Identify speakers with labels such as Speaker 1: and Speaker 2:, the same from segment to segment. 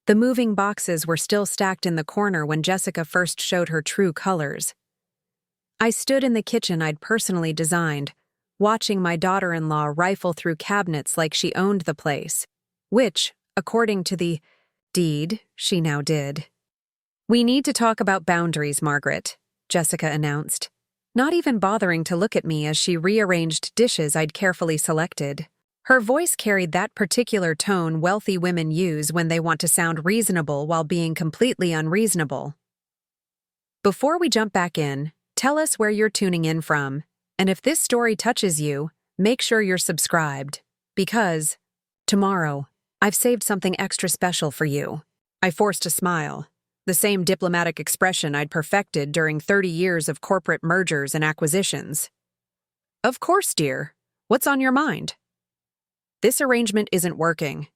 Speaker 1: The moving boxes were still stacked in the corner when Jessica first showed her true colors. I stood in the kitchen I'd personally designed, watching my daughter-in-law rifle through cabinets like she owned the place, which, according to the deed, she now did. "We need to talk about boundaries, Margaret," Jessica announced, not even bothering to look at me as she rearranged dishes I'd carefully selected. Her voice carried that particular tone wealthy women use when they want to sound reasonable while being completely unreasonable. "Before we jump back in, tell us where you're tuning in from, and if this story touches you, make sure you're subscribed, because tomorrow, I've saved something extra special for you." I forced a smile, the same diplomatic expression I'd perfected during 30 years of corporate mergers and acquisitions. "Of course, dear. What's on your mind?" "This arrangement isn't working."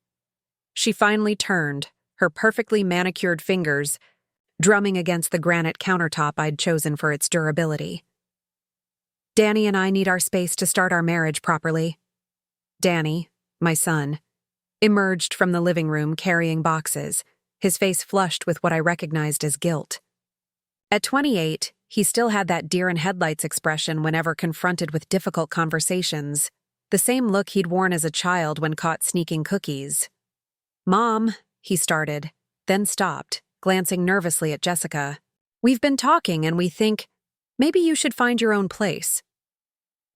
Speaker 1: She finally turned, her perfectly manicured fingers drumming against the granite countertop I'd chosen for its durability. "Danny and I need our space to start our marriage properly." Danny, my son, emerged from the living room carrying boxes, his face flushed with what I recognized as guilt. At 28, he still had that deer-in-headlights expression whenever confronted with difficult conversations, the same look he'd worn as a child when caught sneaking cookies. "Mom," he started, then stopped, glancing nervously at Jessica. "We've been talking and we think maybe you should find your own place."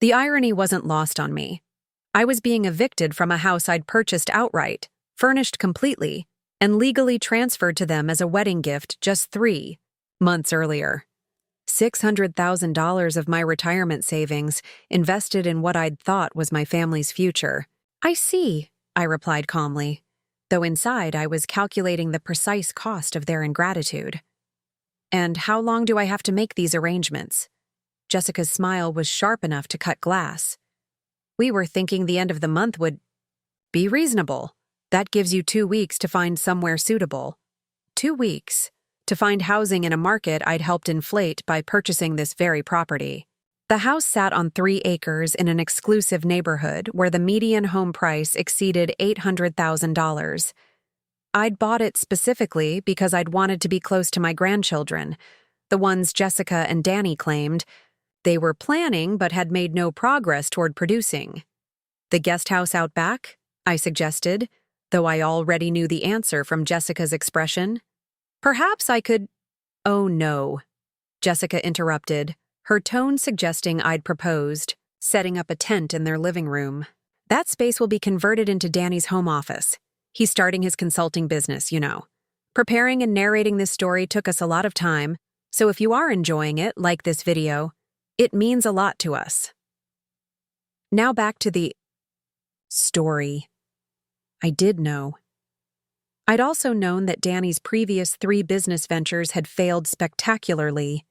Speaker 1: The irony wasn't lost on me. I was being evicted from a house I'd purchased outright, furnished completely, and legally transferred to them as a wedding gift just 3 months earlier. $600,000 of my retirement savings invested in what I'd thought was my family's future. "I see," I replied calmly, though inside I was calculating the precise cost of their ingratitude. "And how long do I have to make these arrangements?" Jessica's smile was sharp enough to cut glass. "We were thinking the end of the month would be reasonable. That gives you 2 weeks to find somewhere suitable." 2 weeks to find housing in a market I'd helped inflate by purchasing this very property. The house sat on 3 acres in an exclusive neighborhood where the median home price exceeded $800,000. I'd bought it specifically because I'd wanted to be close to my grandchildren, the ones Jessica and Danny claimed they were planning but had made no progress toward producing. "The guest house out back?" I suggested, though I already knew the answer from Jessica's expression. "Perhaps I could—" "Oh no," Jessica interrupted, her tone suggesting I'd proposed setting up a tent in their living room. "That space will be converted into Danny's home office. He's starting his consulting business, you know. Preparing and narrating this story took us a lot of time, so if you are enjoying it, like this video, it means a lot to us." Now back to the story. I did know. I'd also known that Danny's previous 3 business ventures had failed spectacularly,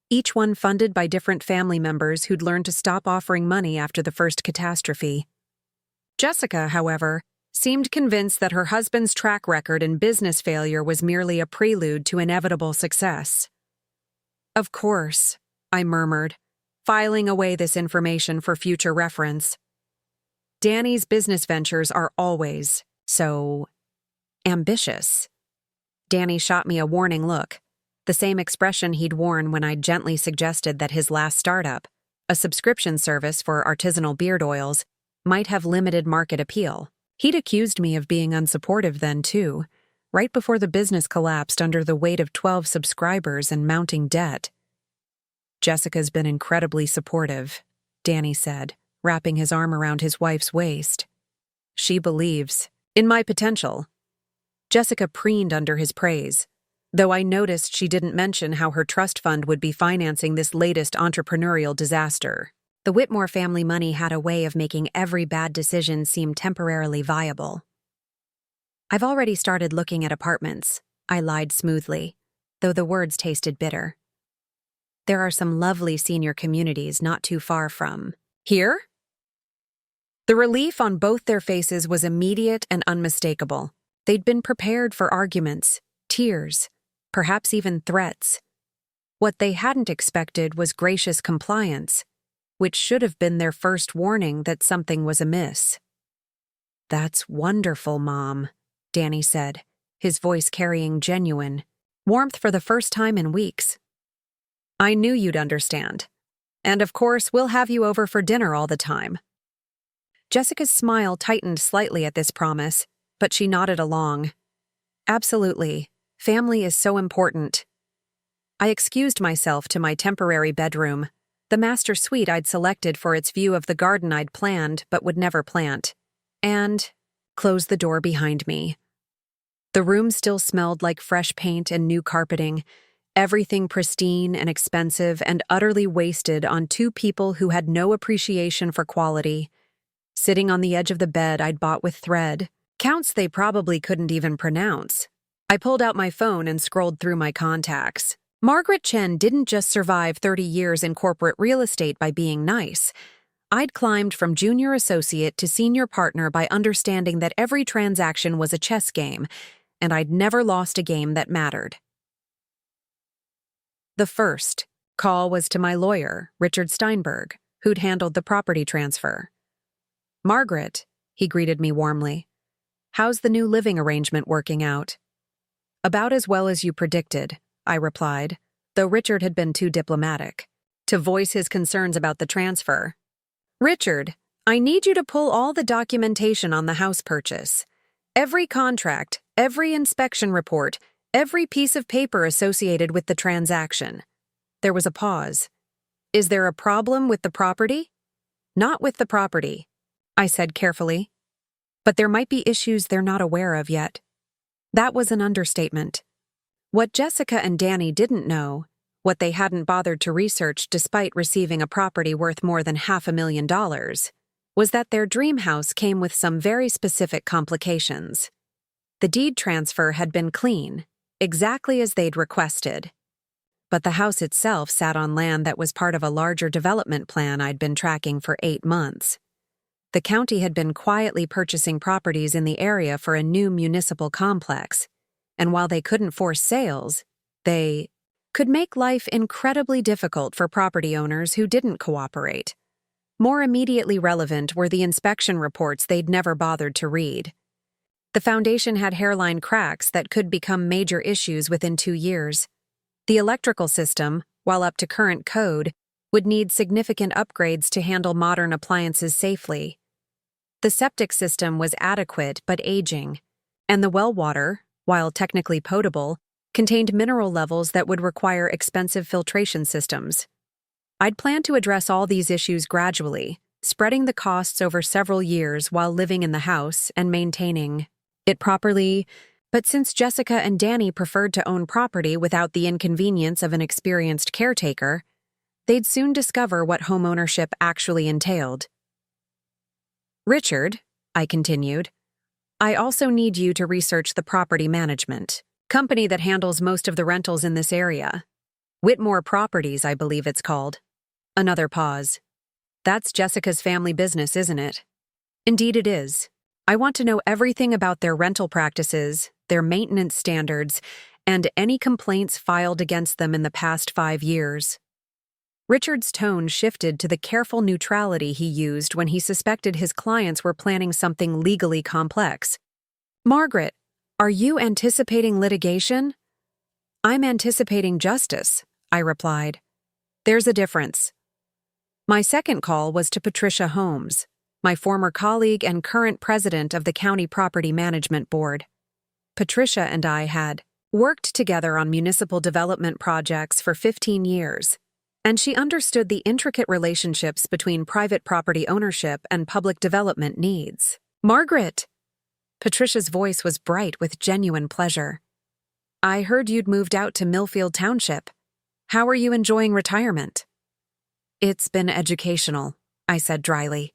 Speaker 1: each one funded by different family members who'd learned to stop offering money after the first catastrophe. Jessica, however, seemed convinced that her husband's track record in business failure was merely a prelude to inevitable success. "Of course," I murmured, filing away this information for future reference. "Danny's business ventures are always so ambitious." Danny shot me a warning look, the same expression he'd worn when I'd gently suggested that his last startup, a subscription service for artisanal beard oils, might have limited market appeal. He'd accused me of being unsupportive then, too, right before the business collapsed under the weight of 12 subscribers and mounting debt. "Jessica's been incredibly supportive," Danny said, wrapping his arm around his wife's waist. "She believes in my potential." Jessica preened under his praise, though I noticed she didn't mention how her trust fund would be financing this latest entrepreneurial disaster. The Whitmore family money had a way of making every bad decision seem temporarily viable. "I've already started looking at apartments," I lied smoothly, though the words tasted bitter. "There are some lovely senior communities not too far from here." The relief on both their faces was immediate and unmistakable. They'd been prepared for arguments, tears, perhaps even threats. What they hadn't expected was gracious compliance, which should have been their first warning that something was amiss. "That's wonderful, Mom," Danny said, his voice carrying genuine warmth for the first time in weeks. "I knew you'd understand. And of course, we'll have you over for dinner all the time." Jessica's smile tightened slightly at this promise, but she nodded along. "Absolutely. Family is so important." I excused myself to my temporary bedroom, the master suite I'd selected for its view of the garden I'd planned but would never plant, and closed the door behind me. The room still smelled like fresh paint and new carpeting, everything pristine and expensive and utterly wasted on two people who had no appreciation for quality. Sitting on the edge of the bed I'd bought with thread, counts they probably couldn't even pronounce, I pulled out my phone and scrolled through my contacts. Margaret Chen didn't just survive 30 years in corporate real estate by being nice. I'd climbed from junior associate to senior partner by understanding that every transaction was a chess game, and I'd never lost a game that mattered. The first call was to my lawyer, Richard Steinberg, who'd handled the property transfer. "Margaret," he greeted me warmly. "How's the new living arrangement working out?" "About as well as you predicted," I replied, though Richard had been too diplomatic to voice his concerns about the transfer. "Richard, I need you to pull all the documentation on the house purchase. Every contract, every inspection report, every piece of paper associated with the transaction." There was a pause. "Is there a problem with the property?" "Not with the property," I said carefully. "But there might be issues they're not aware of yet." That was an understatement. What Jessica and Danny didn't know, what they hadn't bothered to research despite receiving a property worth more than $500,000, was that their dream house came with some very specific complications. The deed transfer had been clean, exactly as they'd requested. But the house itself sat on land that was part of a larger development plan I'd been tracking for 8 months. The county had been quietly purchasing properties in the area for a new municipal complex, and while they couldn't force sales, they could make life incredibly difficult for property owners who didn't cooperate. More immediately relevant were the inspection reports they'd never bothered to read. The foundation had hairline cracks that could become major issues within 2 years. The electrical system, while up to current code, would need significant upgrades to handle modern appliances safely. The septic system was adequate but aging, and the well water, while technically potable, contained mineral levels that would require expensive filtration systems. I'd planned to address all these issues gradually, spreading the costs over several years while living in the house and maintaining it properly, but since Jessica and Danny preferred to own property without the inconvenience of an experienced caretaker, they'd soon discover what homeownership actually entailed. "Richard," I continued, "I also need you to research the property management company that handles most of the rentals in this area. Whitmore Properties, I believe it's called." Another pause. "That's Jessica's family business, isn't it?" "Indeed it is. I want to know everything about their rental practices, their maintenance standards, and any complaints filed against them in the past 5 years. Richard's tone shifted to the careful neutrality he used when he suspected his clients were planning something legally complex. "Margaret, are you anticipating litigation?" "I'm anticipating justice," I replied. "There's a difference." My second call was to Patricia Holmes, my former colleague and current president of the County Property Management Board. Patricia and I had worked together on municipal development projects for 15 years, and she understood the intricate relationships between private property ownership and public development needs. "Margaret!" Patricia's voice was bright with genuine pleasure. "I heard you'd moved out to Millfield Township. How are you enjoying retirement?" "It's been educational," I said dryly.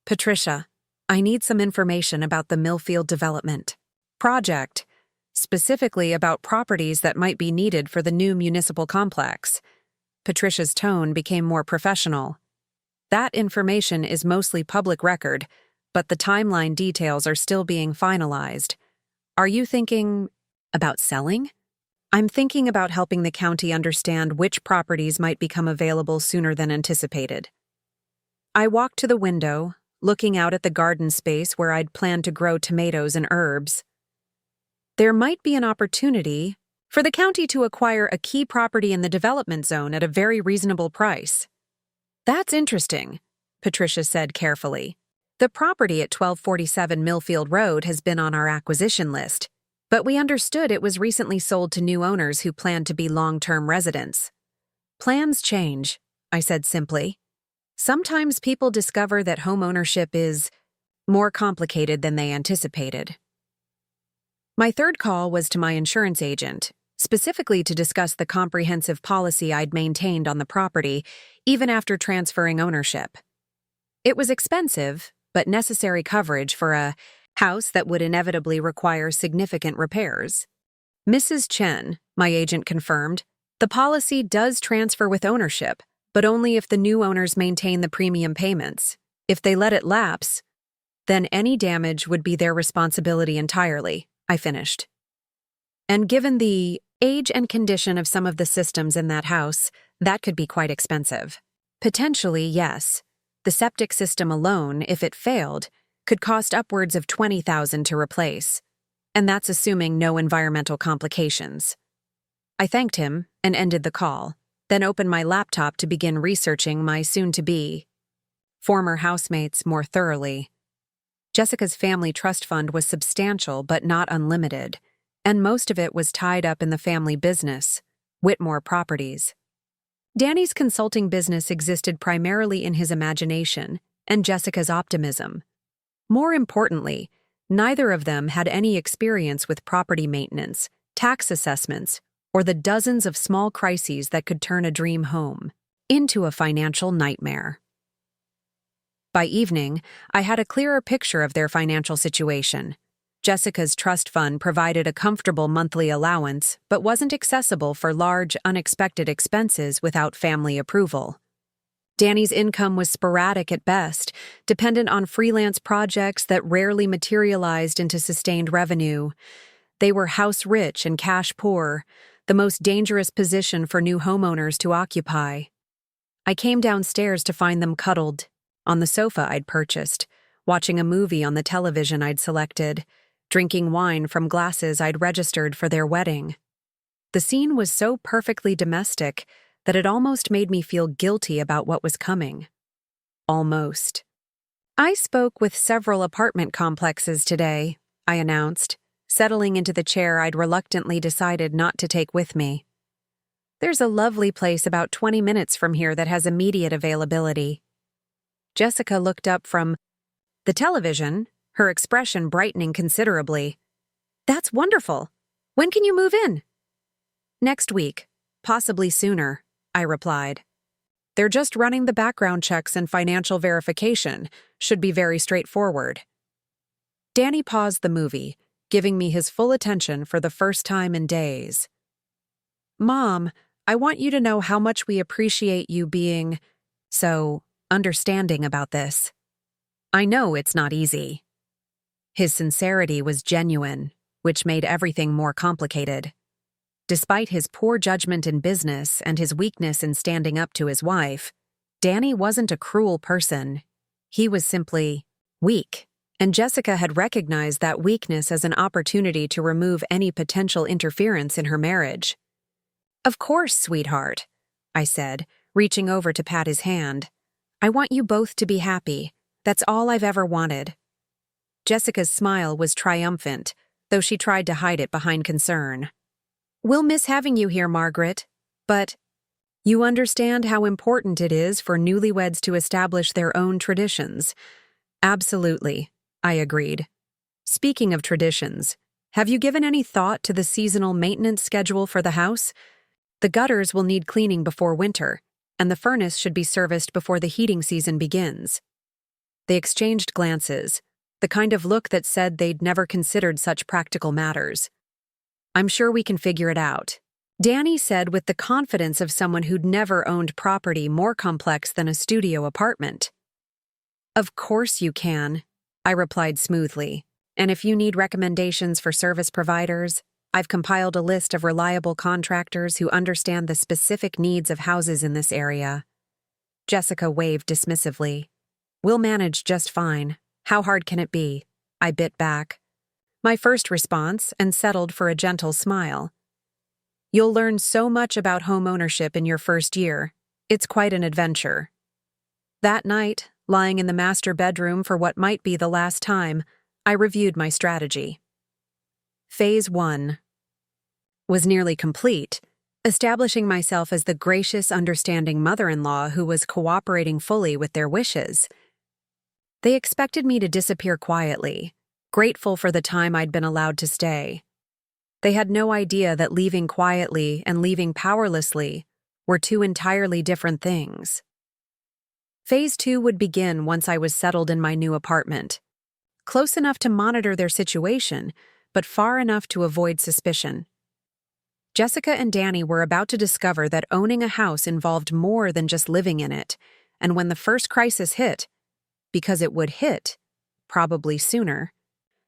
Speaker 1: "Patricia, I need some information about the Millfield development project, specifically about properties that might be needed for the new municipal complex." Patricia's tone became more professional. "That information is mostly public record, but the timeline details are still being finalized. Are you thinking about selling?" "I'm thinking about helping the county understand which properties might become available sooner than anticipated." I walked to the window, looking out at the garden space where I'd planned to grow tomatoes and herbs. there might be an opportunity for the county to acquire a key property in the development zone at a very reasonable price. That's interesting, Patricia said carefully. The property at 1247 Millfield Road has been on our acquisition list, but we understood it was recently sold to new owners who plan to be long-term residents. Plans change, I said simply. Sometimes people discover that home ownership is more complicated than they anticipated. My third call was to my insurance agent, specifically to discuss the comprehensive policy I'd maintained on the property, even after transferring ownership. It was expensive, but necessary coverage for a house that would inevitably require significant repairs. Mrs. Chen, my agent confirmed, the policy does transfer with ownership, but only if the new owners maintain the premium payments. If they let it lapse, then any damage would be their responsibility entirely, I finished. And given the age and condition of some of the systems in that house, that could be quite expensive. Potentially, yes. The septic system alone, if it failed, could cost upwards of $20,000 to replace. And that's assuming no environmental complications. I thanked him and ended the call, then opened my laptop to begin researching my soon-to-be former housemates more thoroughly. Jessica's family trust fund was substantial but not unlimited, and most of it was tied up in the family business, Whitmore Properties. Danny's consulting business existed primarily in his imagination and Jessica's optimism. More importantly, neither of them had any experience with property maintenance, tax assessments, or the dozens of small crises that could turn a dream home into a financial nightmare. By evening, I had a clearer picture of their financial situation. Jessica's trust fund provided a comfortable monthly allowance, but wasn't accessible for large, unexpected expenses without family approval. Danny's income was sporadic at best, dependent on freelance projects that rarely materialized into sustained revenue. They were house-rich and cash-poor, the most dangerous position for new homeowners to occupy. I came downstairs to find them cuddled, on the sofa I'd purchased, watching a movie on the television I'd selected, drinking wine from glasses I'd registered for their wedding. The scene was so perfectly domestic that it almost made me feel guilty about what was coming. Almost. I spoke with several apartment complexes today, I announced, settling into the chair I'd reluctantly decided not to take with me. There's a lovely place about 20 minutes from here that has immediate availability. Jessica looked up from the television, her expression brightening considerably. That's wonderful. When can you move in? Next week, possibly sooner, I replied. They're just running the background checks and financial verification. Should be very straightforward. Danny paused the movie, giving me his full attention for the first time in days. Mom, I want you to know how much we appreciate you being so understanding about this. I know it's not easy. His sincerity was genuine, which made everything more complicated. Despite his poor judgment in business and his weakness in standing up to his wife, Danny wasn't a cruel person. He was simply weak, and Jessica had recognized that weakness as an opportunity to remove any potential interference in her marriage. Of course, sweetheart, I said, reaching over to pat his hand. I want you both to be happy. That's all I've ever wanted. Jessica's smile was triumphant, though she tried to hide it behind concern. We'll miss having you here, Margaret, but you understand how important it is for newlyweds to establish their own traditions. Absolutely, I agreed. Speaking of traditions, have you given any thought to the seasonal maintenance schedule for the house? The gutters will need cleaning before winter, and the furnace should be serviced before the heating season begins. They exchanged glances, the kind of look that said they'd never considered such practical matters. I'm sure we can figure it out, Danny said with the confidence of someone who'd never owned property more complex than a studio apartment. Of course you can, I replied smoothly, and if you need recommendations for service providers, I've compiled a list of reliable contractors who understand the specific needs of houses in this area. Jessica waved dismissively. We'll manage just fine. How hard can it be? I bit back. my first response, and settled for a gentle smile. You'll learn so much about home ownership in your first year. It's quite an adventure. That night, lying in the master bedroom for what might be the last time, I reviewed my strategy. Phase 1 was nearly complete, establishing myself as the gracious, understanding mother-in-law who was cooperating fully with their wishes. They expected me to disappear quietly, grateful for the time I'd been allowed to stay. They had no idea that leaving quietly and leaving powerlessly were two entirely different things. Phase 2 would begin once I was settled in my new apartment, close enough to monitor their situation, but far enough to avoid suspicion. Jessica and Danny were about to discover that owning a house involved more than just living in it, and when the first crisis hit, because it would hit, probably sooner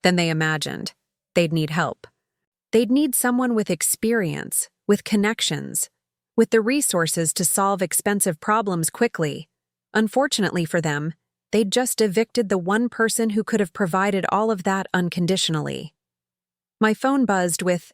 Speaker 1: than they imagined, they'd need help. They'd need someone with experience, with connections, with the resources to solve expensive problems quickly. Unfortunately for them, they'd just evicted the one person who could have provided all of that unconditionally. My phone buzzed with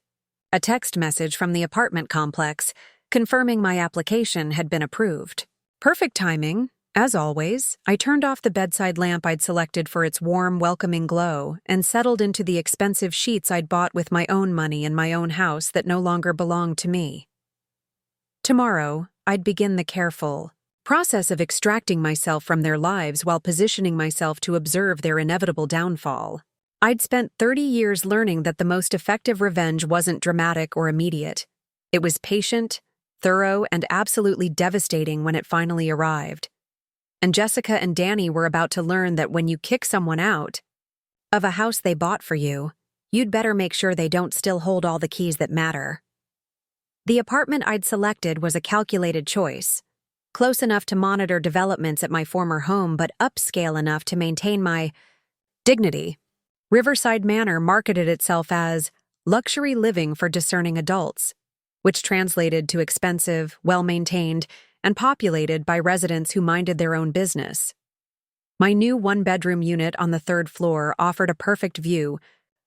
Speaker 1: a text message from the apartment complex, confirming my application had been approved. Perfect timing. As always, I turned off the bedside lamp I'd selected for its warm, welcoming glow and settled into the expensive sheets I'd bought with my own money in my own house that no longer belonged to me. Tomorrow, I'd begin the careful process of extracting myself from their lives while positioning myself to observe their inevitable downfall. I'd spent 30 years learning that the most effective revenge wasn't dramatic or immediate. It was patient, thorough, and absolutely devastating when it finally arrived. And Jessica and Danny were about to learn that when you kick someone out of a house they bought for you, you'd better make sure they don't still hold all the keys that matter. The apartment I'd selected was a calculated choice, close enough to monitor developments at my former home but upscale enough to maintain my dignity. Riverside Manor marketed itself as luxury living for discerning adults, which translated to expensive, well-maintained, and populated by residents who minded their own business. My new one-bedroom unit on the 3rd floor offered a perfect view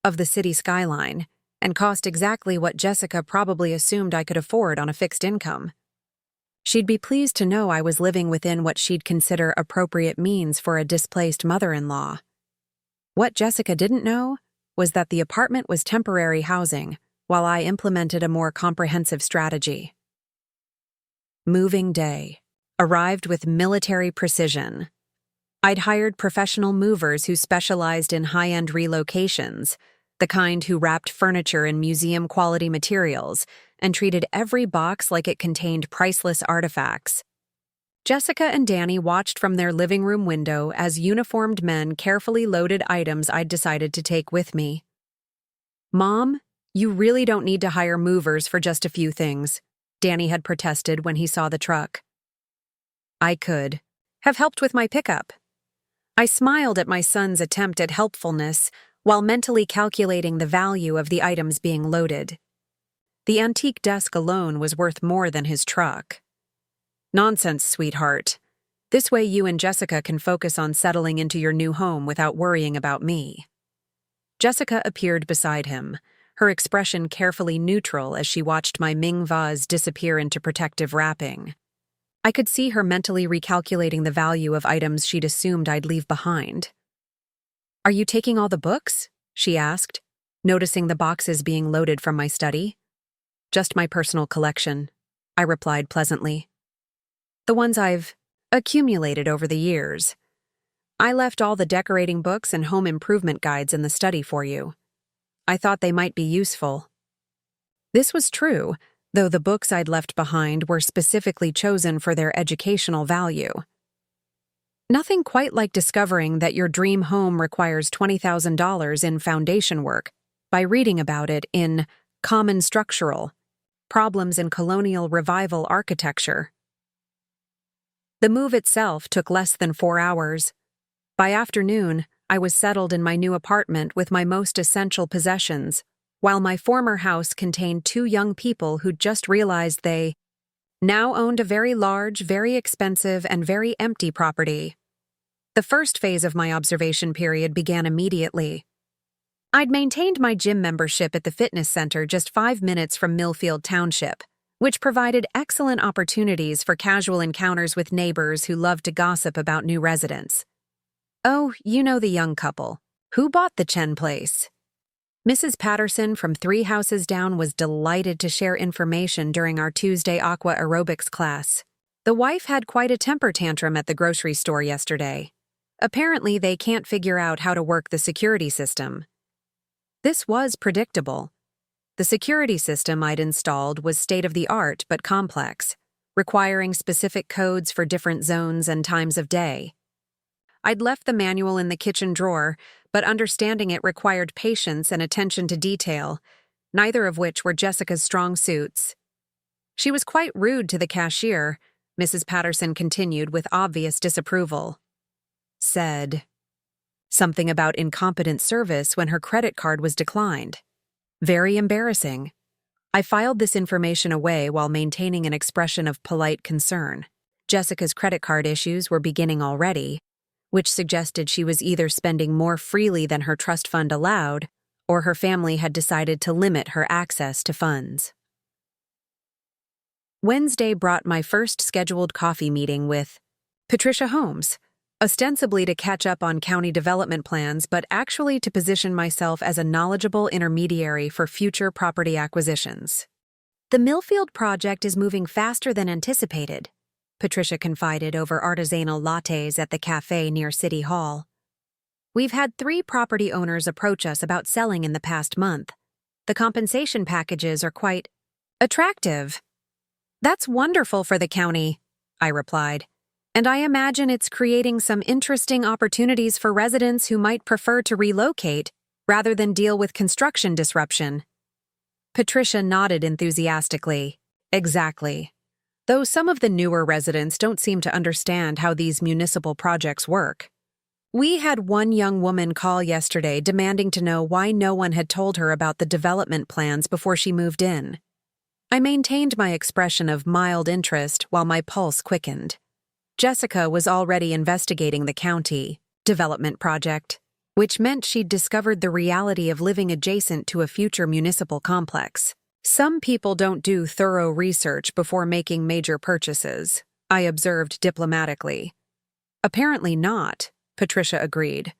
Speaker 1: of the city skyline and cost exactly what Jessica probably assumed I could afford on a fixed income. She'd be pleased to know I was living within what she'd consider appropriate means for a displaced mother-in-law. What Jessica didn't know was that the apartment was temporary housing while I implemented a more comprehensive strategy. Moving day arrived with military precision. I'd hired professional movers who specialized in high-end relocations, the kind who wrapped furniture in museum-quality materials and treated every box like it contained priceless artifacts. Jessica and Danny watched from their living room window as uniformed men carefully loaded items I'd decided to take with me. "Mom, you really don't need to hire movers for just a few things," Danny had protested when he saw the truck. I could have helped with my pickup. I smiled at my son's attempt at helpfulness while mentally calculating the value of the items being loaded. The antique desk alone was worth more than his truck. "Nonsense, sweetheart. This way you and Jessica can focus on settling into your new home without worrying about me." Jessica appeared beside him, her expression carefully neutral as she watched my Ming vase disappear into protective wrapping. I could see her mentally recalculating the value of items she'd assumed I'd leave behind. "Are you taking all the books?" she asked, noticing the boxes being loaded from my study. "Just my personal collection," I replied pleasantly. "The ones I've accumulated over the years. I left all the decorating books and home improvement guides in the study for you. I thought they might be useful." This was true, though the books I'd left behind were specifically chosen for their educational value. Nothing quite like discovering that your dream home requires $20,000 in foundation work by reading about it in Common Structural Problems in Colonial Revival Architecture. The move itself took less than 4 hours. By afternoon, I was settled in my new apartment with my most essential possessions, while my former house contained 2 young people who'd just realized they now owned a very large, very expensive, and very empty property. The first phase of my observation period began immediately. I'd maintained my gym membership at the fitness center just 5 minutes from Millfield Township, which provided excellent opportunities for casual encounters with neighbors who loved to gossip about new residents. Oh, you know the young couple. Who bought the Chen place? Mrs. Patterson from 3 houses down was delighted to share information during our Tuesday aqua aerobics class. The wife had quite a temper tantrum at the grocery store yesterday. Apparently, they can't figure out how to work the security system. This was predictable. The security system I'd installed was state-of-the-art but complex, requiring specific codes for different zones and times of day. I'd left the manual in the kitchen drawer, but understanding it required patience and attention to detail, neither of which were Jessica's strong suits. She was quite rude to the cashier, Mrs. Patterson continued with obvious disapproval. Said something about incompetent service when her credit card was declined. Very embarrassing. I filed this information away while maintaining an expression of polite concern. Jessica's credit card issues were beginning already, which suggested she was either spending more freely than her trust fund allowed, or her family had decided to limit her access to funds. Wednesday brought my first scheduled coffee meeting with Patricia Holmes, ostensibly to catch up on county development plans, but actually to position myself as a knowledgeable intermediary for future property acquisitions. The Millfield project is moving faster than anticipated, Patricia confided over artisanal lattes at the cafe near City Hall. We've had 3 property owners approach us about selling in the past month. The compensation packages are quite attractive. That's wonderful for the county, I replied. And I imagine it's creating some interesting opportunities for residents who might prefer to relocate rather than deal with construction disruption. Patricia nodded enthusiastically. Exactly. Though some of the newer residents don't seem to understand how these municipal projects work. We had one young woman call yesterday demanding to know why no one had told her about the development plans before she moved in. I maintained my expression of mild interest while my pulse quickened. Jessica was already investigating the county development project, which meant she'd discovered the reality of living adjacent to a future municipal complex. Some people don't do thorough research before making major purchases, I observed diplomatically. Apparently not, Patricia agreed.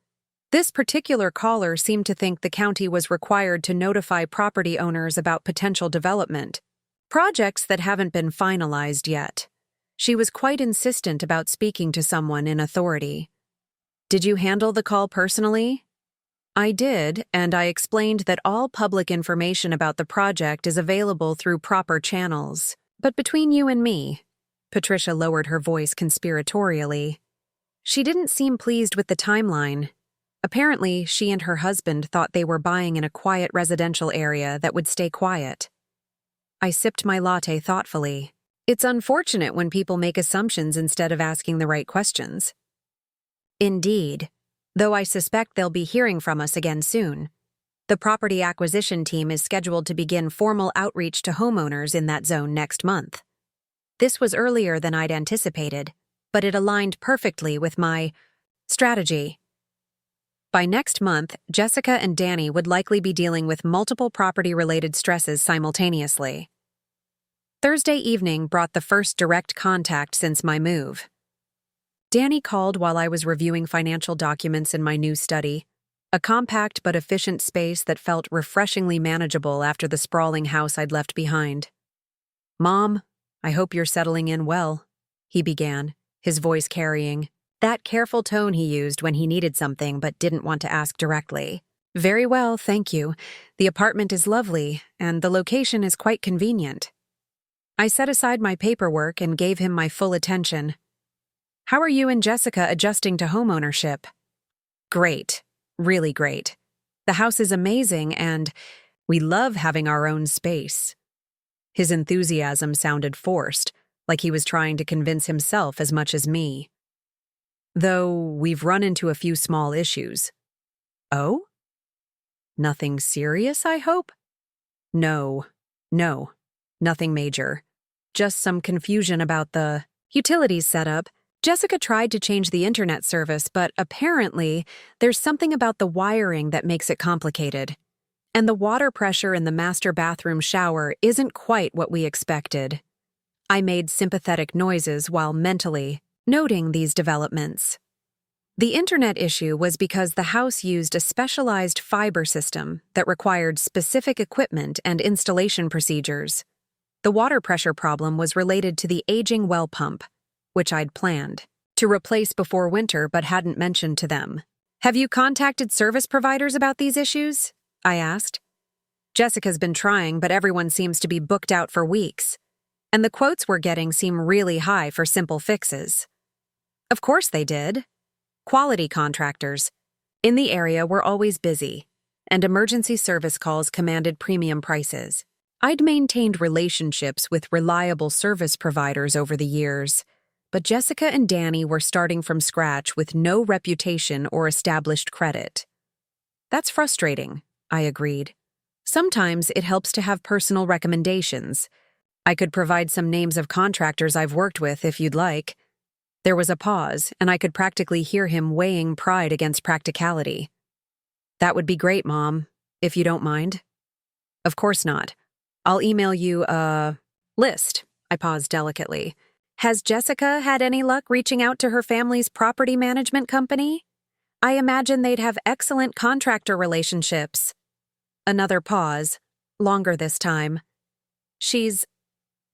Speaker 1: This particular caller seemed to think the county was required to notify property owners about potential development, projects that haven't been finalized yet. She was quite insistent about speaking to someone in authority. Did you handle the call personally? I did, and I explained that all public information about the project is available through proper channels. But between you and me, Patricia lowered her voice conspiratorially. She didn't seem pleased with the timeline. Apparently, she and her husband thought they were buying in a quiet residential area that would stay quiet. I sipped my latte thoughtfully. It's unfortunate when people make assumptions instead of asking the right questions. Indeed, though I suspect they'll be hearing from us again soon. The property acquisition team is scheduled to begin formal outreach to homeowners in that zone next month. This was earlier than I'd anticipated, but it aligned perfectly with my strategy. By next month, Jessica and Danny would likely be dealing with multiple property-related stresses simultaneously. Thursday evening brought the first direct contact since my move. Danny called while I was reviewing financial documents in my new study, a compact but efficient space that felt refreshingly manageable after the sprawling house I'd left behind. "Mom, I hope you're settling in well," he began, his voice carrying that careful tone he used when he needed something but didn't want to ask directly. "Very well, thank you. The apartment is lovely, and the location is quite convenient." I set aside my paperwork and gave him my full attention. "How are you and Jessica adjusting to homeownership?" "Great. Really great. The house is amazing and we love having our own space." His enthusiasm sounded forced, like he was trying to convince himself as much as me. "Though we've run into a few small issues." "Oh? Nothing serious, I hope?" No, nothing major. Just some confusion about the utilities setup Jessica tried to change the internet service, but apparently, there's something about the wiring that makes it complicated. And the water pressure in the master bathroom shower isn't quite what we expected. I made sympathetic noises while mentally noting these developments. The internet issue was because the house used a specialized fiber system that required specific equipment and installation procedures. The water pressure problem was related to the aging well pump, which I'd planned to replace before winter but hadn't mentioned to them. "Have you contacted service providers about these issues?" I asked. Jessica's been trying, but everyone seems to be booked out for weeks, and the quotes we're getting seem really high for simple fixes. Of course they did. Quality contractors in the area were always busy, and emergency service calls commanded premium prices. I'd maintained relationships with reliable service providers over the years, but Jessica and Danny were starting from scratch with no reputation or established credit. "That's frustrating," I agreed. "Sometimes it helps to have personal recommendations. I could provide some names of contractors I've worked with if you'd like." There was a pause, and I could practically hear him weighing pride against practicality. "That would be great, Mom, if you don't mind." "Of course not. I'll email you a list." I paused delicately. "Has Jessica had any luck reaching out to her family's property management company? I imagine they'd have excellent contractor relationships." Another pause, longer this time. "She's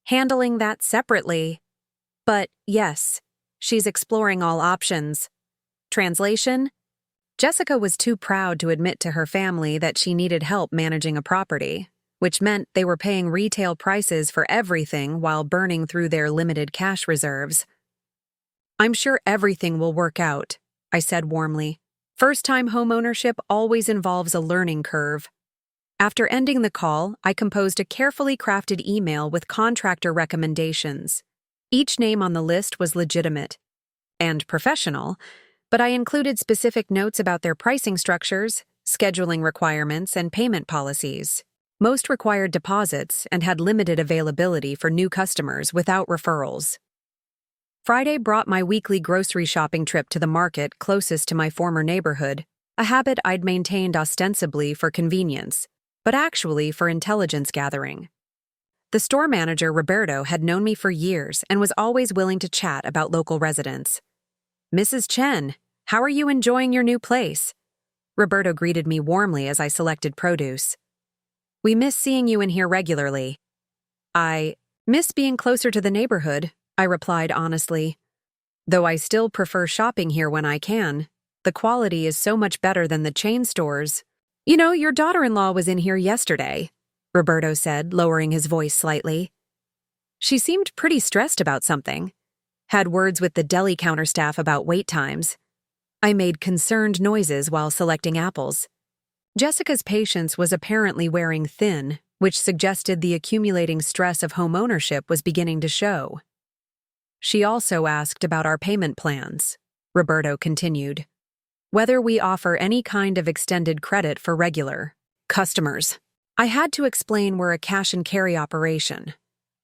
Speaker 1: handling that separately. But yes, she's exploring all options." Translation: Jessica was too proud to admit to her family that she needed help managing a property, which meant they were paying retail prices for everything while burning through their limited cash reserves. "I'm sure everything will work out," I said warmly. "First-time homeownership always involves a learning curve." After ending the call, I composed a carefully crafted email with contractor recommendations. Each name on the list was legitimate and professional, but I included specific notes about their pricing structures, scheduling requirements, and payment policies. Most required deposits and had limited availability for new customers without referrals. Friday brought my weekly grocery shopping trip to the market closest to my former neighborhood, a habit I'd maintained ostensibly for convenience, but actually for intelligence gathering. The store manager, Roberto, had known me for years and was always willing to chat about local residents. "Mrs. Chen, how are you enjoying your new place?" Roberto greeted me warmly as I selected produce. "We miss seeing you in here regularly." "I miss being closer to the neighborhood," I replied honestly. "Though I still prefer shopping here when I can. The quality is so much better than the chain stores." "You know, your daughter-in-law was in here yesterday," Roberto said, lowering his voice slightly. "She seemed pretty stressed about something. Had words with the deli counter staff about wait times." I made concerned noises while selecting apples. Jessica's patience was apparently wearing thin, which suggested the accumulating stress of homeownership was beginning to show. "She also asked about our payment plans," Roberto continued. "Whether we offer any kind of extended credit for regular customers." I had to explain we're a cash-and-carry operation.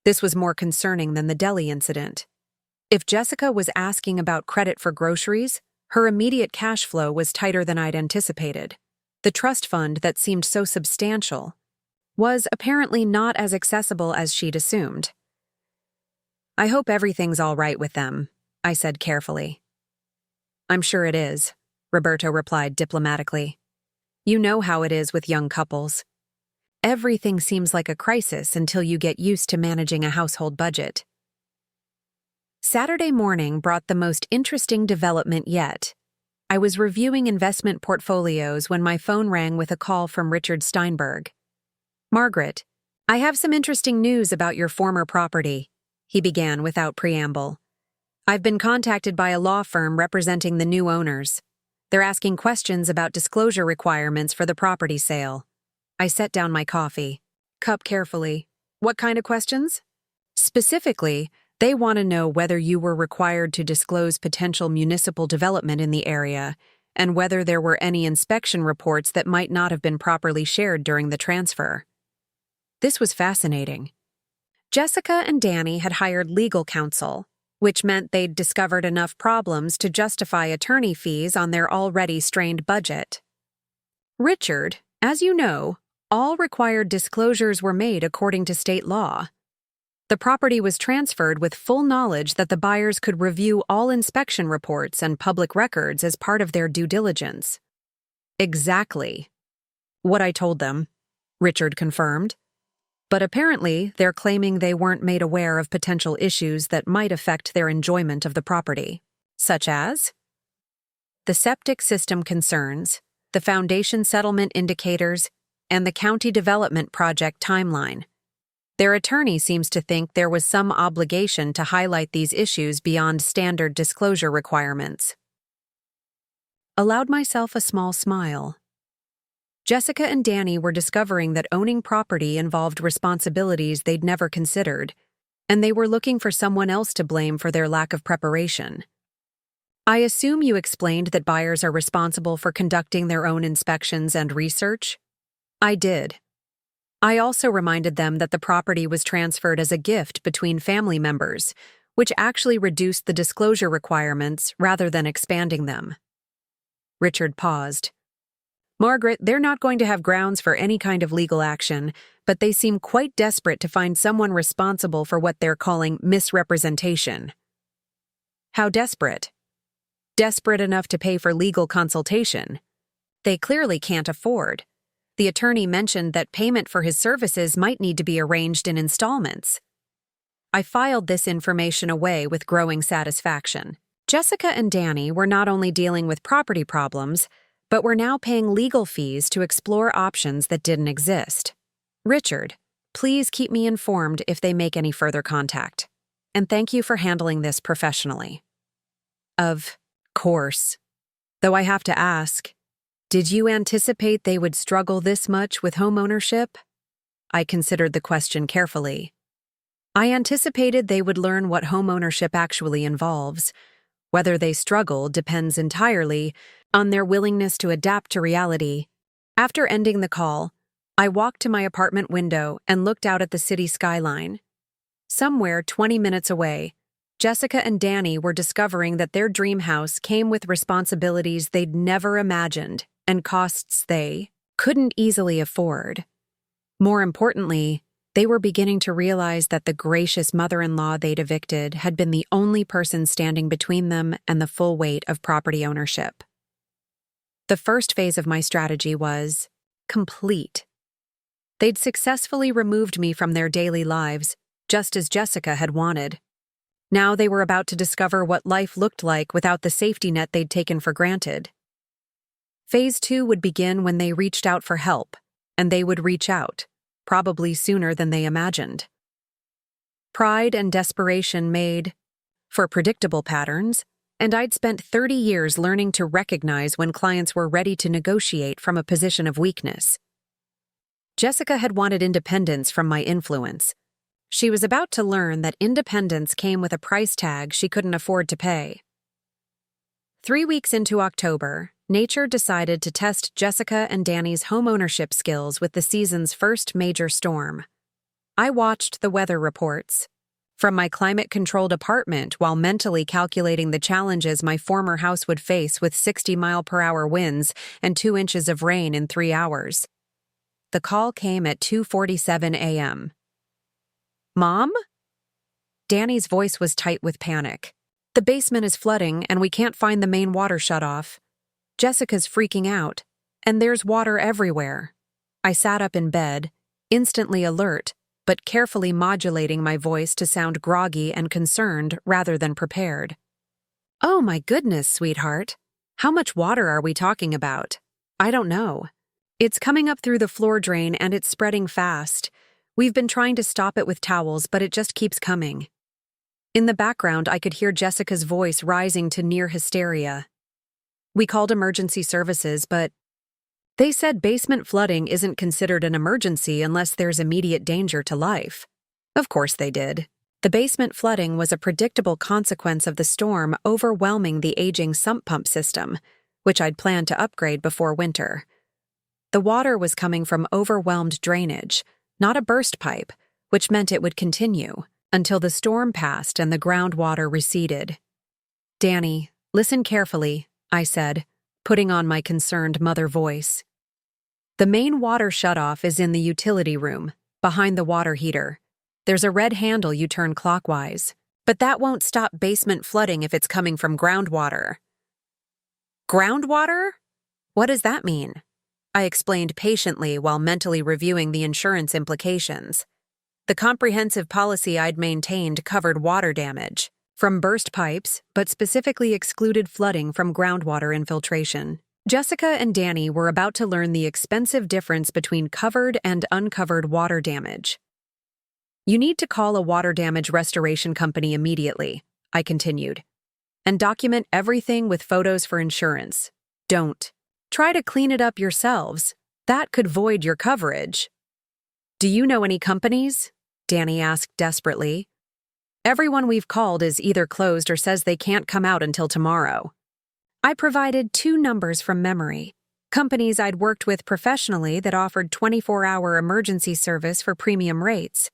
Speaker 1: This was more concerning than the deli incident. If Jessica was asking about credit for groceries, her immediate cash flow was tighter than I'd anticipated. The trust fund that seemed so substantial was apparently not as accessible as she'd assumed. "I hope everything's all right with them," I said carefully. "I'm sure it is," Roberto replied diplomatically. "You know how it is with young couples. Everything seems like a crisis until you get used to managing a household budget." Saturday morning brought the most interesting development yet. I was reviewing investment portfolios when my phone rang with a call from Richard Steinberg. "Margaret, I have some interesting news about your former property," he began without preamble. "I've been contacted by a law firm representing the new owners. They're asking questions about disclosure requirements for the property sale." I set down my coffee, cup carefully. "What kind of questions?" "Specifically, they want to know whether you were required to disclose potential municipal development in the area and whether there were any inspection reports that might not have been properly shared during the transfer." This was fascinating. Jessica and Danny had hired legal counsel, which meant they'd discovered enough problems to justify attorney fees on their already strained budget. Richard, as you know, all required disclosures were made according to state law. The property was transferred with full knowledge that the buyers could review all inspection reports and public records as part of their due diligence. Exactly what I told them, Richard confirmed. But apparently, they're claiming they weren't made aware of potential issues that might affect their enjoyment of the property, such as the septic system concerns, the foundation settlement indicators, and the county development project timeline. Their attorney seems to think there was some obligation to highlight these issues beyond standard disclosure requirements. Allowed myself a small smile. Jessica and Danny were discovering that owning property involved responsibilities they'd never considered, and they were looking for someone else to blame for their lack of preparation. I assume you explained that buyers are responsible for conducting their own inspections and research? I did. I also reminded them that the property was transferred as a gift between family members, which actually reduced the disclosure requirements rather than expanding them. Richard paused. Margaret, they're not going to have grounds for any kind of legal action, but they seem quite desperate to find someone responsible for what they're calling misrepresentation. How desperate? Desperate enough to pay for legal consultation. They clearly can't afford. The attorney mentioned that payment for his services might need to be arranged in installments. I filed this information away with growing satisfaction. Jessica and Danny were not only dealing with property problems, but were now paying legal fees to explore options that didn't exist. Richard, please keep me informed if they make any further contact. And thank you for handling this professionally. Of course. Though I have to ask, did you anticipate they would struggle this much with homeownership? I considered the question carefully. I anticipated they would learn what homeownership actually involves. Whether they struggle depends entirely on their willingness to adapt to reality. After ending the call, I walked to my apartment window and looked out at the city skyline. Somewhere 20 minutes away, Jessica and Danny were discovering that their dream house came with responsibilities they'd never imagined and costs they couldn't easily afford. More importantly, they were beginning to realize that the gracious mother-in-law they'd evicted had been the only person standing between them and the full weight of property ownership. The first phase of my strategy was complete. They'd successfully removed me from their daily lives, just as Jessica had wanted. Now they were about to discover what life looked like without the safety net they'd taken for granted. Phase 2 would begin when they reached out for help, and they would reach out, probably sooner than they imagined. Pride and desperation made for predictable patterns, and I'd spent 30 years learning to recognize when clients were ready to negotiate from a position of weakness. Jessica had wanted independence from my influence. She was about to learn that independence came with a price tag she couldn't afford to pay. 3 weeks into October, nature decided to test Jessica and Danny's homeownership skills with the season's first major storm. I watched the weather reports from my climate-controlled apartment while mentally calculating the challenges my former house would face with 60-mile-per-hour winds and 2 inches of rain in 3 hours. The call came at 2:47 a.m. Mom? Danny's voice was tight with panic. The basement is flooding and we can't find the main water shutoff. Jessica's freaking out, and there's water everywhere. I sat up in bed, instantly alert, but carefully modulating my voice to sound groggy and concerned rather than prepared. Oh my goodness, sweetheart. How much water are we talking about? I don't know. It's coming up through the floor drain and it's spreading fast. We've been trying to stop it with towels, but it just keeps coming. In the background, I could hear Jessica's voice rising to near hysteria. We called emergency services, but they said basement flooding isn't considered an emergency unless there's immediate danger to life. Of course they did. The basement flooding was a predictable consequence of the storm overwhelming the aging sump pump system, which I'd planned to upgrade before winter. The water was coming from overwhelmed drainage, not a burst pipe, which meant it would continue until the storm passed and the groundwater receded. "Danny, listen carefully," I said, putting on my concerned mother voice. "The main water shutoff is in the utility room, behind the water heater. There's a red handle you turn clockwise, but that won't stop basement flooding if it's coming from groundwater." "Groundwater? What does that mean?" I explained patiently while mentally reviewing the insurance implications. The comprehensive policy I'd maintained covered water damage from burst pipes, but specifically excluded flooding from groundwater infiltration. Jessica and Danny were about to learn the expensive difference between covered and uncovered water damage. "You need to call a water damage restoration company immediately," I continued, "and document everything with photos for insurance. Don't try to clean it up yourselves. That could void your coverage." "Do you know any companies?" Danny asked desperately. "Everyone we've called is either closed or says they can't come out until tomorrow." I provided 2 numbers from memory, companies I'd worked with professionally that offered 24-hour emergency service for premium rates.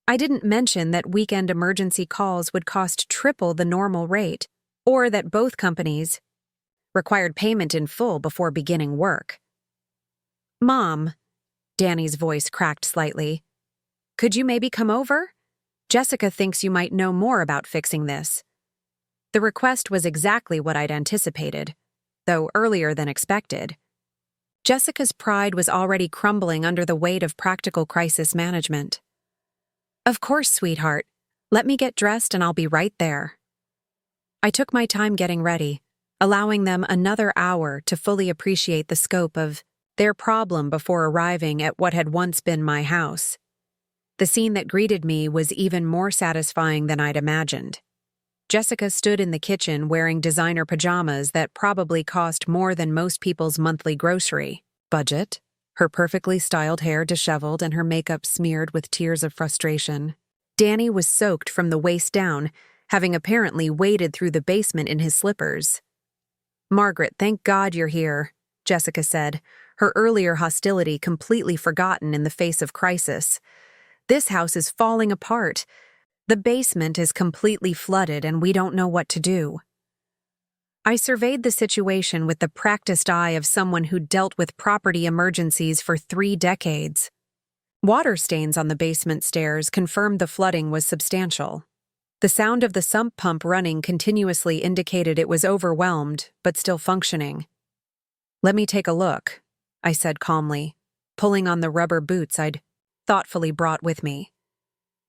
Speaker 1: I didn't mention that weekend emergency calls would cost triple the normal rate, or that both companies required payment in full before beginning work. "Mom," Danny's voice cracked slightly, "could you maybe come over? Jessica thinks you might know more about fixing this." The request was exactly what I'd anticipated, though earlier than expected. Jessica's pride was already crumbling under the weight of practical crisis management. "Of course, sweetheart. Let me get dressed and I'll be right there." I took my time getting ready, allowing them another hour to fully appreciate the scope of their problem before arriving at what had once been my house. The scene that greeted me was even more satisfying than I'd imagined. Jessica stood in the kitchen wearing designer pajamas that probably cost more than most people's monthly grocery budget, her perfectly styled hair disheveled and her makeup smeared with tears of frustration. Danny was soaked from the waist down, having apparently waded through the basement in his slippers. "Margaret, thank God you're here," Jessica said, her earlier hostility completely forgotten in the face of crisis. "This house is falling apart. The basement is completely flooded and we don't know what to do." I surveyed the situation with the practiced eye of someone who dealt with property emergencies for 3 decades. Water stains on the basement stairs confirmed the flooding was substantial. The sound of the sump pump running continuously indicated it was overwhelmed, but still functioning. "Let me take a look," I said calmly, pulling on the rubber boots I'd thoughtfully brought with me.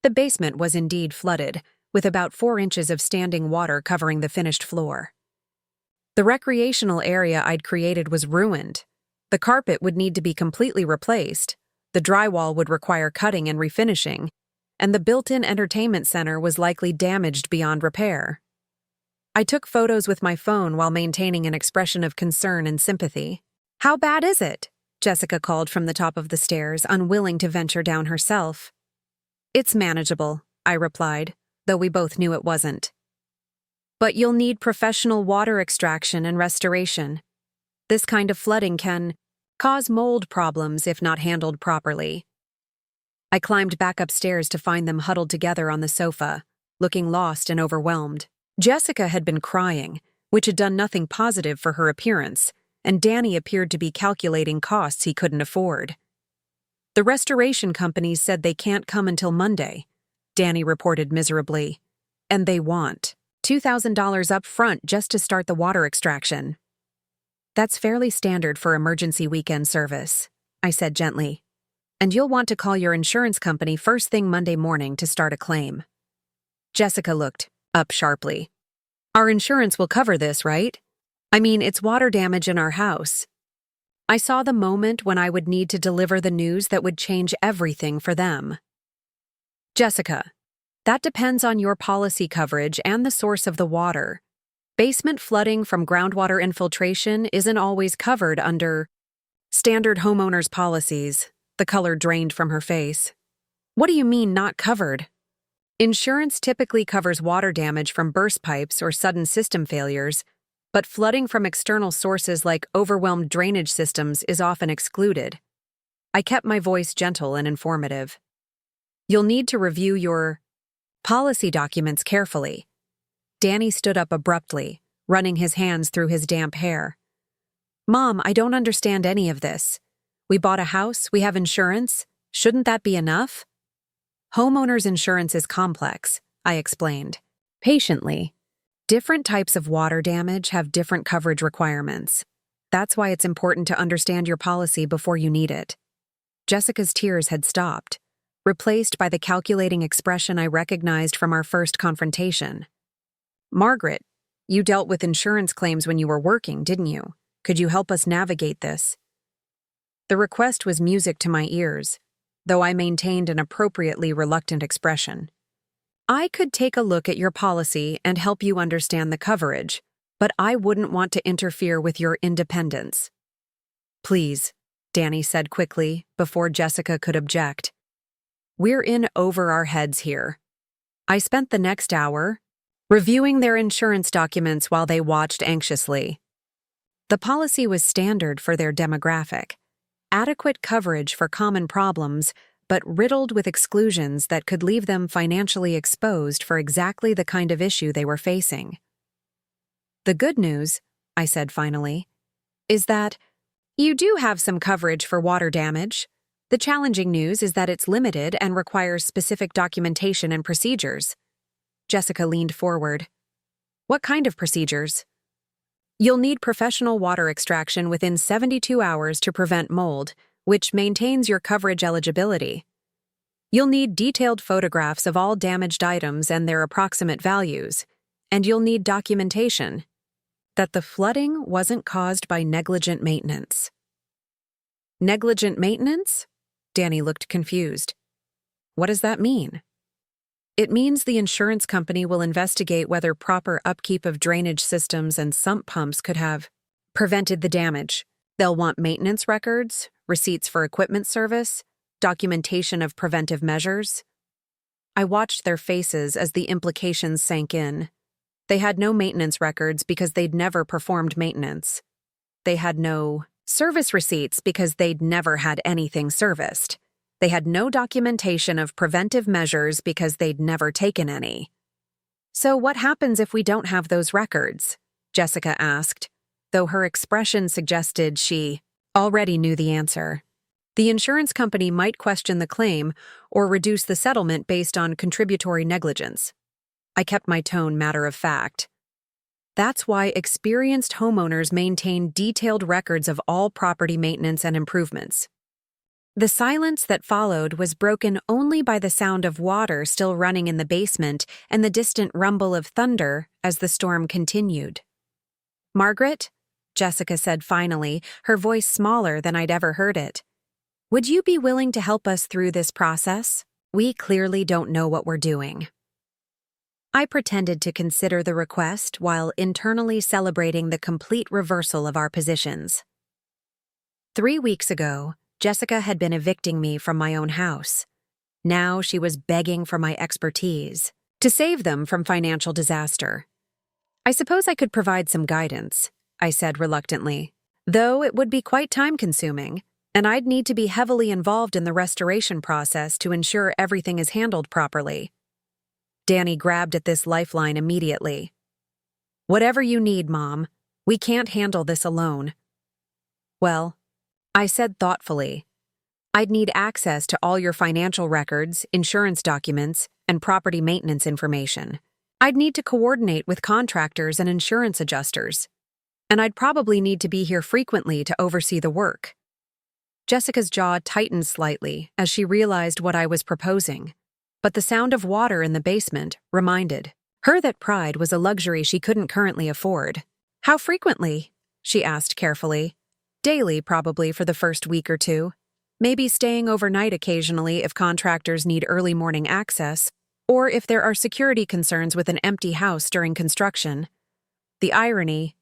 Speaker 1: The basement was indeed flooded, with about 4 inches of standing water covering the finished floor. The recreational area I'd created was ruined. The carpet would need to be completely replaced, the drywall would require cutting and refinishing, and the built-in entertainment center was likely damaged beyond repair. I took photos with my phone while maintaining an expression of concern and sympathy. "How bad is it?" Jessica called from the top of the stairs, unwilling to venture down herself. "It's manageable," I replied, though we both knew it wasn't. "But you'll need professional water extraction and restoration. This kind of flooding can cause mold problems if not handled properly." I climbed back upstairs to find them huddled together on the sofa, looking lost and overwhelmed. Jessica had been crying, which had done nothing positive for her appearance, and Danny appeared to be calculating costs he couldn't afford. "The restoration companies said they can't come until Monday," Danny reported miserably. "And they want $2,000 up front just to start the water extraction." "That's fairly standard for emergency weekend service," I said gently. "And you'll want to call your insurance company first thing Monday morning to start a claim." Jessica looked up sharply. "Our insurance will cover this, right? I mean, it's water damage in our house." I saw the moment when I would need to deliver the news that would change everything for them. "Jessica, that depends on your policy coverage and the source of the water. Basement flooding from groundwater infiltration isn't always covered under standard homeowners' policies." The color drained from her face. "What do you mean, not covered?" "Insurance typically covers water damage from burst pipes or sudden system failures, but flooding from external sources like overwhelmed drainage systems is often excluded." I kept my voice gentle and informative. "You'll need to review your policy documents carefully. Danny stood up abruptly, running his hands through his damp hair. Mom, I don't understand any of this. We bought a house, we have insurance. Shouldn't that be enough? Homeowners insurance is complex, I explained. Patiently. Different types of water damage have different coverage requirements. That's why it's important to understand your policy before you need it. Jessica's tears had stopped, replaced by the calculating expression I recognized from our first confrontation. Margaret, you dealt with insurance claims when you were working, didn't you? Could you help us navigate this? The request was music to my ears, though I maintained an appropriately reluctant expression. I could take a look at your policy and help you understand the coverage, but I wouldn't want to interfere with your independence. Please, Danny said quickly, before Jessica could object. We're in over our heads here. I spent the next hour reviewing their insurance documents while they watched anxiously. The policy was standard for their demographic, adequate coverage for common problems, but riddled with exclusions that could leave them financially exposed for exactly the kind of issue they were facing. The good news, I said finally, is that you do have some coverage for water damage. The challenging news is that it's limited and requires specific documentation and procedures. Jessica leaned forward. What kind of procedures? You'll need professional water extraction within 72 hours to prevent mold, which maintains your coverage eligibility. You'll need detailed photographs of all damaged items and their approximate values, and you'll need documentation that the flooding wasn't caused by negligent maintenance. Negligent maintenance? Danny looked confused. What does that mean? It means the insurance company will investigate whether proper upkeep of drainage systems and sump pumps could have prevented the damage. They'll want maintenance records, receipts for equipment service, documentation of preventive measures. I watched their faces as the implications sank in. They had no maintenance records because they'd never performed maintenance. They had no service receipts because they'd never had anything serviced. They had no documentation of preventive measures because they'd never taken any. So what happens if we don't have those records? Jessica asked, though her expression suggested she already knew the answer. The insurance company might question the claim or reduce the settlement based on contributory negligence. I kept my tone matter of fact. That's why experienced homeowners maintain detailed records of all property maintenance and improvements. The silence that followed was broken only by the sound of water still running in the basement and the distant rumble of thunder as the storm continued. Margaret, Jessica said finally, her voice smaller than I'd ever heard it. Would you be willing to help us through this process? We clearly don't know what we're doing. I pretended to consider the request while internally celebrating the complete reversal of our positions. 3 weeks ago, Jessica had been evicting me from my own house. Now she was begging for my expertise to save them from financial disaster. I suppose I could provide some guidance, I said reluctantly, though it would be quite time-consuming, and I'd need to be heavily involved in the restoration process to ensure everything is handled properly. Danny grabbed at this lifeline immediately. Whatever you need, Mom. We can't handle this alone. Well, I said thoughtfully, I'd need access to all your financial records, insurance documents, and property maintenance information. I'd need to coordinate with contractors and insurance adjusters. And I'd probably need to be here frequently to oversee the work. Jessica's jaw tightened slightly as she realized what I was proposing, but the sound of water in the basement reminded her that pride was a luxury she couldn't currently afford. How frequently? She asked carefully. Daily, probably, for the first week or two. Maybe staying overnight occasionally if contractors need early morning access, or if there are security concerns with an empty house during construction. The irony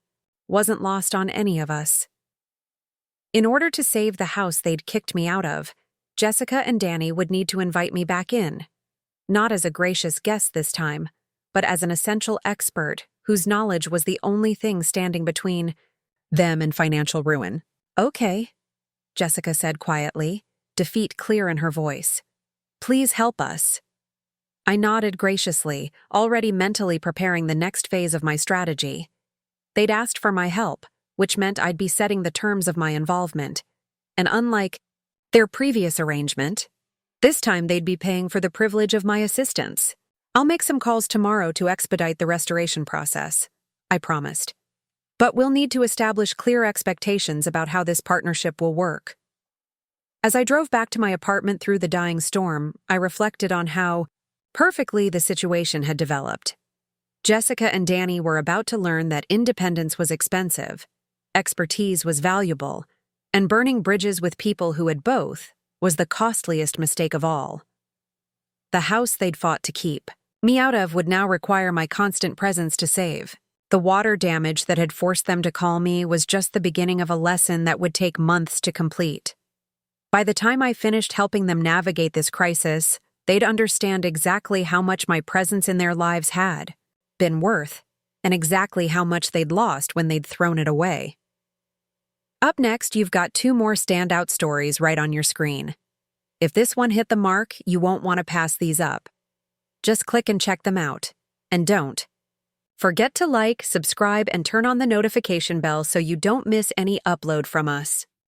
Speaker 1: wasn't lost on any of us. In order to save the house they'd kicked me out of, Jessica and Danny would need to invite me back in. Not as a gracious guest this time, but as an essential expert whose knowledge was the only thing standing between them and financial ruin. Okay, Jessica said quietly, defeat clear in her voice. Please help us. I nodded graciously, already mentally preparing the next phase of my strategy. They'd asked for my help, which meant I'd be setting the terms of my involvement. And unlike their previous arrangement, this time they'd be paying for the privilege of my assistance. I'll make some calls tomorrow to expedite the restoration process, I promised. But we'll need to establish clear expectations about how this partnership will work. As I drove back to my apartment through the dying storm, I reflected on how perfectly the situation had developed. Jessica and Danny were about to learn that independence was expensive, expertise was valuable, and burning bridges with people who had both was the costliest mistake of all. The house they'd fought to keep me out of would now require my constant presence to save. The water damage that had forced them to call me was just the beginning of a lesson that would take months to complete. By the time I finished helping them navigate this crisis, they'd understand exactly how much my presence in their lives had been worth, and exactly how much they'd lost when they'd thrown it away. Up next, you've got 2 more standout stories right on your screen. If this one hit the mark, you won't want to pass these up. Just click and check them out. And don't forget to like, subscribe, and turn on the notification bell so you don't miss any upload from us.